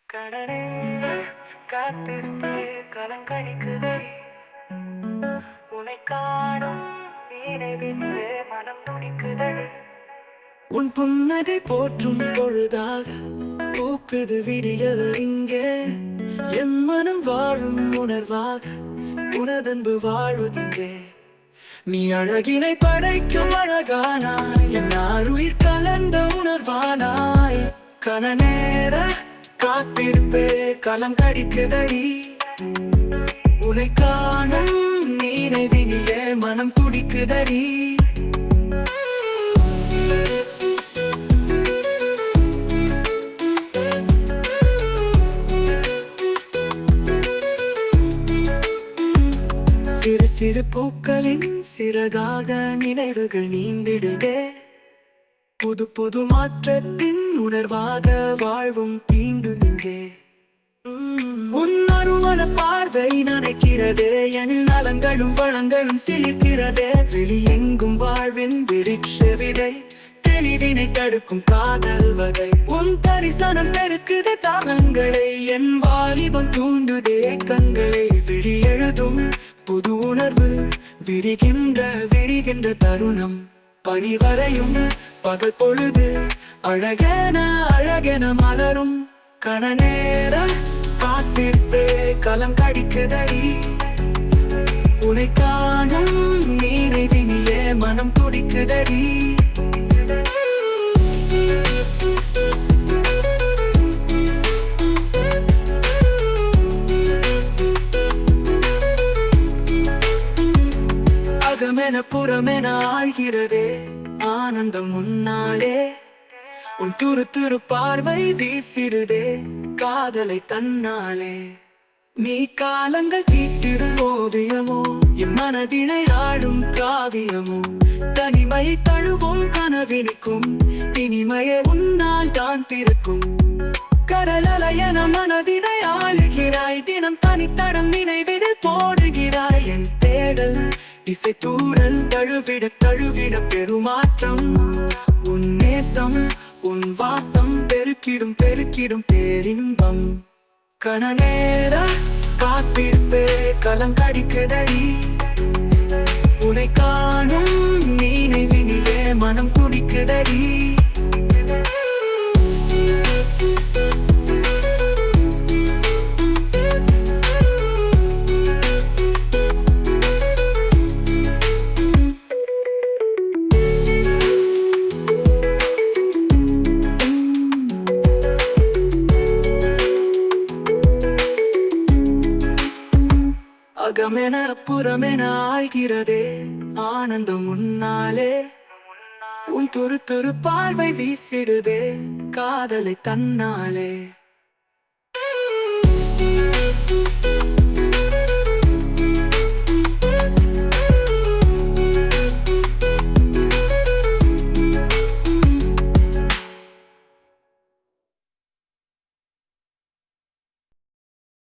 கடலே காத்திருப்பே கலங்கடிக்குதே உன்னை காணும் நினைவிலே மனம் துடிக்குதே உன் புன்னகை போற்றும் பொழுதாக பூக்குது விடியல் இங்கே என் மனம் வாழும் உணர்வாக உனதன்பு வாழுதிங்கே நீ அழகினை படைக்கும் அழகானாய் என் ஆருயிர் கலந்த உணர்வானாய் கணநேர காத்திருப்பே களம் கடிக்குதடி உன்னை காணும் நினைவினிலே மனம் துடிக்குதடி சிறு சிறு பூக்களின் சிறகாக நினைவுகள் நீந்திடுதே புது புது மாற்றத்தின் உணர்வாக வாழ்வும் தீண்டுதிங்கே உன் அருமண பார்வை நினைக்கிறதே எனில் நலங்களும் வளங்களும் சிலிர்க்கிறதே வெளியெங்கும் வாழ்வின் விருட்ச விதை தெளிவினை தடுக்கும் காதல் வகை உன் தரிசனம் பெருக்குதே தாகங்களை என் வாலிபம் தூண்டுதே கண்களை விழி எழுதும் புது உணர்வு விரிகின்ற தருணம் பனி வரையும் பகல் பொழுது அழகென மலரும் கணநேர காத்திருப்பே களம் கடிக்குதடி உன்னை காணும் நினைவினிலே மனம் துடிக்குதடி அகமென புறமென ஆழ்கிறதே ஆனந்தம் முன்னாலே உன் துரு துரு பார்வை வீசிடுதே காதலை தன்னாலே நீ காலங்கள் தீட்டிடும் ஓவியமோ என் மனதினை ஆடும் காவியமோ தனிமை தழுவும் கனவினுக்கும் இனிமையை உன்னால் தான் பிறக்கும் கடலலையன மனதினை ஆளுகிறாய் தினம் தனித்தடம் நினைவிடு போடுகிறாய் என் தேடல் திசை தூரல் தழுவிட பெருமாற்றம் உன் நேசம் உன் வாசம் பெருக்கிடும் பேரின்பம் கணநேர காத்திருப்பே களம் கடிக்குதடி உன்னை காணும் நினைவினிலே மனம் துடிக்குதடி அகமென புறமென ஆழ்கிறதே ஆனந்தம் முன்னாலே உன் துரு துரு பார்வை வீசிடுதே காதலை தன்னாலே